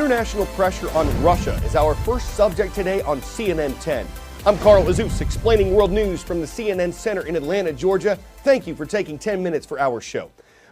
International pressure on Russia is our first subject today on CNN 10. I'm Carl Jesus, explaining world news from the CNN Center in Atlanta, Georgia. Thank you for taking 10 minutes for our show.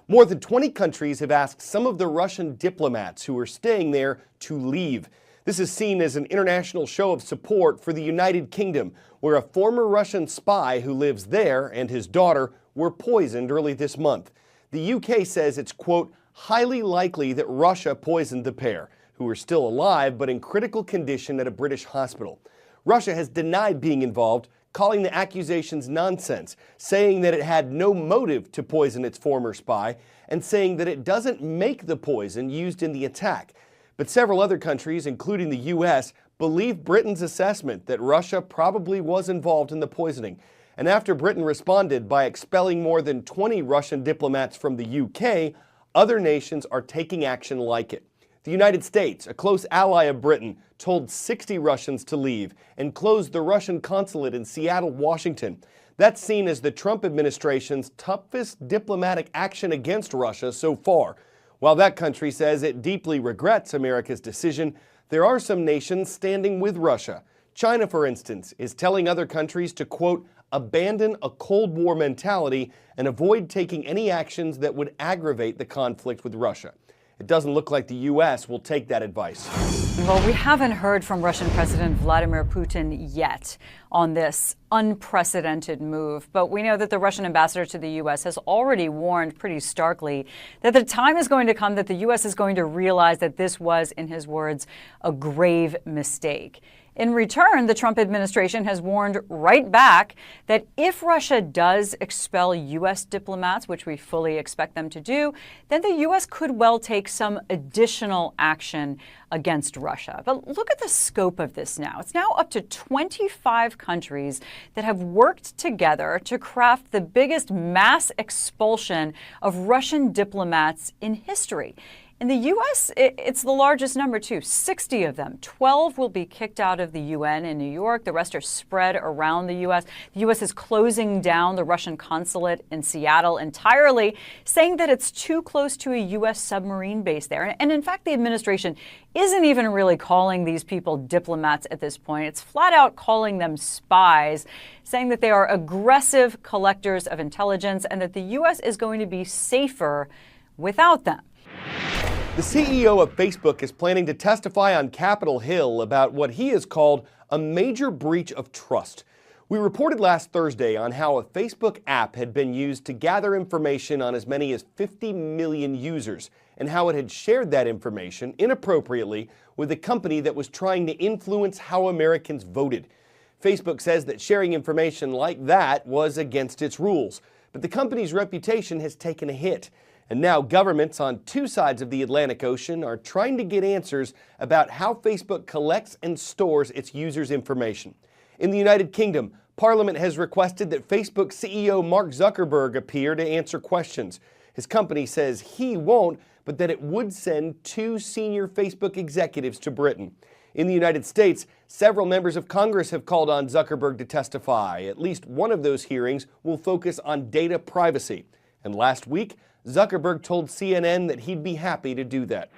More than 20 countries have asked some of the Russian diplomats who are staying there to leave. This is seen as an international show of support for the United Kingdom, where a former Russian spy who lives there and his daughter were poisoned early this month. The UK says it's, quote, highly likely that Russia poisoned the pair, who are still alive but in critical condition at a British hospital. Russia has denied being involved, calling the accusations nonsense, saying that it had no motive to poison its former spy, and saying that it doesn't make the poison used in the attack. But several other countries, including the U.S., believe Britain's assessment that Russia probably was involved in the poisoning. And after Britain responded by expelling more than 20 Russian diplomats from the UK, other nations are taking action like it. The United States, a close ally of Britain, told 60 Russians to leave and closed the Russian consulate in Seattle, Washington. That's seen as the Trump administration's toughest diplomatic action against Russia so far. While that country says it deeply regrets America's decision, there are some nations standing with Russia. China, for instance, is telling other countries to, quote, abandon a Cold War mentality and avoid taking any actions that would aggravate the conflict with Russia. It doesn't look like the U.S. will take that advice. Well, we haven't heard from Russian President Vladimir Putin yet on this unprecedented move, but we know that the Russian ambassador to the U.S. has already warned pretty starkly that the time is going to come that the U.S. is going to realize that this was, in his words, a grave mistake. In return, the Trump administration has warned right back that if Russia does expel U.S. diplomats, which we fully expect them to do, then the U.S. could well take some additional action against Russia. But look at the scope of this now. It's now up to 25 countries that have worked together to craft the biggest mass expulsion of Russian diplomats in history. In the U.S., it's the largest number, too, 60 of them. 12 will be kicked out of the UN in New York. The rest are spread around the U.S. The U.S. is closing down the Russian consulate in Seattle entirely, saying that it's too close to a U.S. submarine base there. And in fact, the administration isn't even really calling these people diplomats at this point. It's flat out calling them spies, saying that they are aggressive collectors of intelligence and that the U.S. is going to be safer without them. The CEO of Facebook is planning to testify on Capitol Hill about what he has called a major breach of trust. We reported last Thursday on how a Facebook app had been used to gather information on as many as 50 million users and how it had shared that information inappropriately with a company that was trying to influence how Americans voted. Facebook says that sharing information like that was against its rules, but the company's reputation has taken a hit. And now governments on two sides of the Atlantic Ocean are trying to get answers about how Facebook collects and stores its users' information. In the United Kingdom, Parliament has requested that Facebook CEO Mark Zuckerberg appear to answer questions. His company says he won't, but that it would send 2 senior Facebook executives to Britain. In the United States, several members of Congress have called on Zuckerberg to testify. At least one of those hearings will focus on data privacy. And last week, Zuckerberg told CNN that he'd be happy to do that.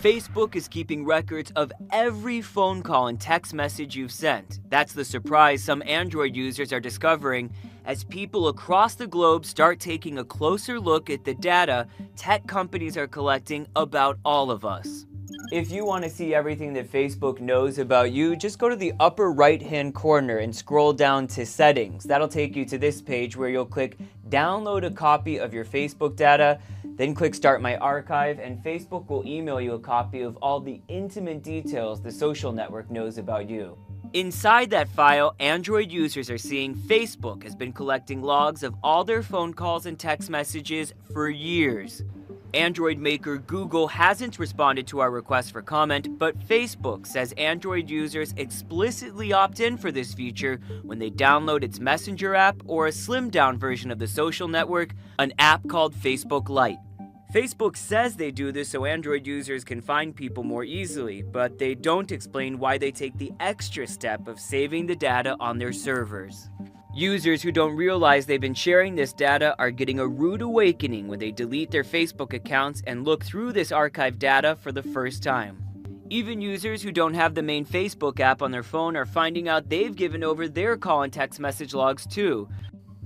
Facebook is keeping records of every phone call and text message you've sent. That's the surprise some Android users are discovering as people across the globe start taking a closer look at the data tech companies are collecting about all of us. If you want to see everything that Facebook knows about you, just go to the upper right-hand corner and scroll down to Settings. That'll take you to this page where you'll click Download a copy of your Facebook data, then click Start My Archive, and Facebook will email you a copy of all the intimate details the social network knows about you. Inside that file, Android users are seeing Facebook has been collecting logs of all their phone calls and text messages for years. Android maker Google hasn't responded to our request for comment, but Facebook says Android users explicitly opt in for this feature when they download its Messenger app or a slimmed-down version of the social network, an app called Facebook Lite. Facebook says they do this so Android users can find people more easily, but they don't explain why they take the extra step of saving the data on their servers. Users who don't realize they've been sharing this data are getting a rude awakening when they delete their Facebook accounts and look through this archived data for the first time. Even users who don't have the main Facebook app on their phone are finding out they've given over their call and text message logs too.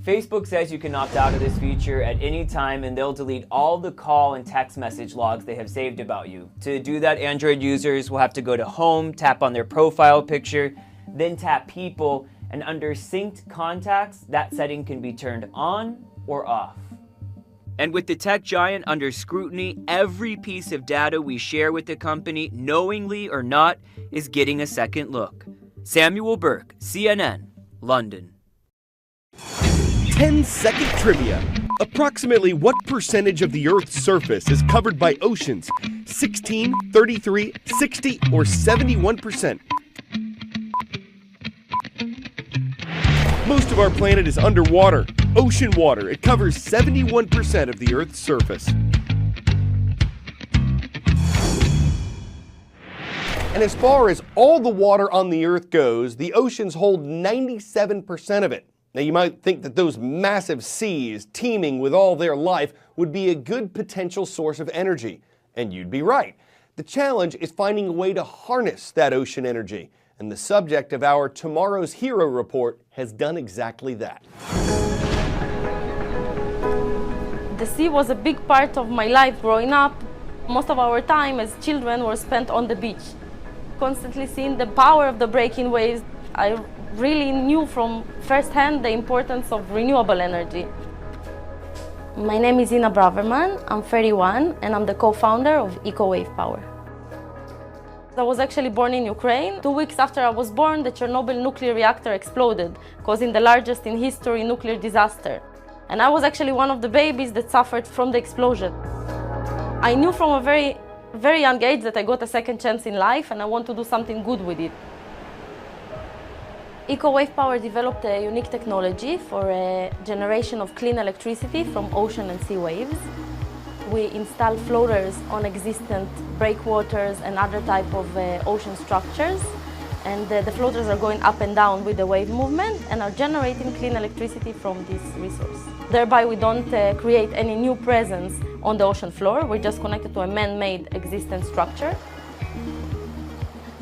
Facebook says you can opt out of this feature at any time and they'll delete all the call and text message logs they have saved about you. To do that, Android users will have to go to Home, tap on their profile picture, then tap People, and under Synced Contacts, that setting can be turned on or off. And with the tech giant under scrutiny, every piece of data we share with the company, knowingly or not, is getting a second look. Samuel Burke, CNN, London. 10-second trivia. Approximately what percentage of the Earth's surface is covered by oceans? 16, 33, 60, or 71%? Most of our planet is underwater. Ocean water. It covers 71% of the Earth's surface. And as far as all the water on the Earth goes, the oceans hold 97% of it. Now you might think that those massive seas, teeming with all their life, would be a good potential source of energy. And you'd be right. The challenge is finding a way to harness that ocean energy. And the subject of our Tomorrow's Hero report has done exactly that. The sea was a big part of my life growing up. Most of our time as children was spent on the beach. Constantly seeing the power of the breaking waves, I really knew from firsthand the importance of renewable energy. My name is Ina Braverman, I'm 31 and I'm the co-founder of EcoWave Power. I was actually born in Ukraine. 2 weeks after I was born, the Chernobyl nuclear reactor exploded, causing the largest in history nuclear disaster. And I was actually one of the babies that suffered from the explosion. I knew from a very, very young age that I got a second chance in life and I want to do something good with it. EcoWave Power developed a unique technology for a generation of clean electricity from ocean and sea waves. We install floaters on existing breakwaters and other type of ocean structures. And the floaters are going up and down with the wave movement and are generating clean electricity from this resource. Thereby, we don't create any new presence on the ocean floor. We're just connected to a man-made existing structure.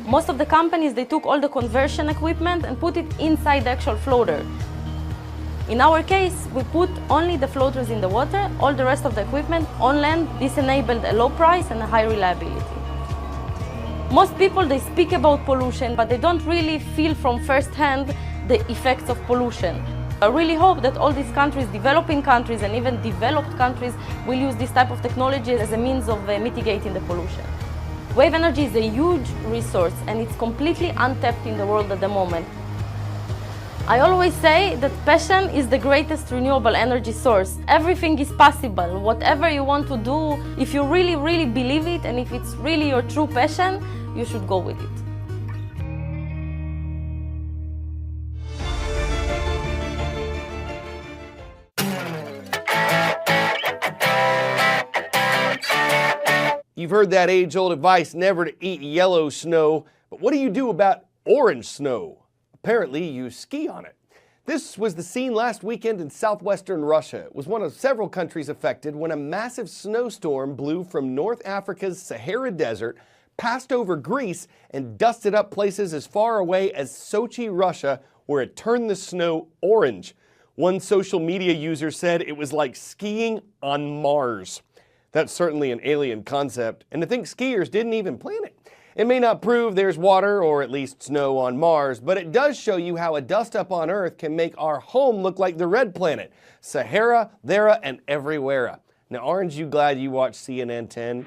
Most of the companies, they took all the conversion equipment and put it inside the actual floater. In our case, we put only the floaters in the water, all the rest of the equipment on land. This enabled a low price and a high reliability. Most people, they speak about pollution, but they don't really feel from first hand the effects of pollution. I really hope that all these countries, developing countries and even developed countries, will use this type of technology as a means of mitigating the pollution. Wave energy is a huge resource and it's completely untapped in the world at the moment. I always say that passion is the greatest renewable energy source. Everything is possible. Whatever you want to do, if you really, really believe it and if it's really your true passion, you should go with it. You've heard that age-old advice never to eat yellow snow, but what do you do about orange snow? Apparently, you ski on it. This was the scene last weekend in southwestern Russia. It was one of several countries affected when a massive snowstorm blew from North Africa's Sahara Desert, passed over Greece, and dusted up places as far away as Sochi, Russia, where it turned the snow orange. One social media user said it was like skiing on Mars. That's certainly an alien concept, and to think skiers didn't even plan it. It may not prove there's water, or at least snow, on Mars, but it does show you how a dust-up on Earth can make our home look like the red planet. Sahara, thera, and everywhere. Now, aren't you glad you watched CNN 10?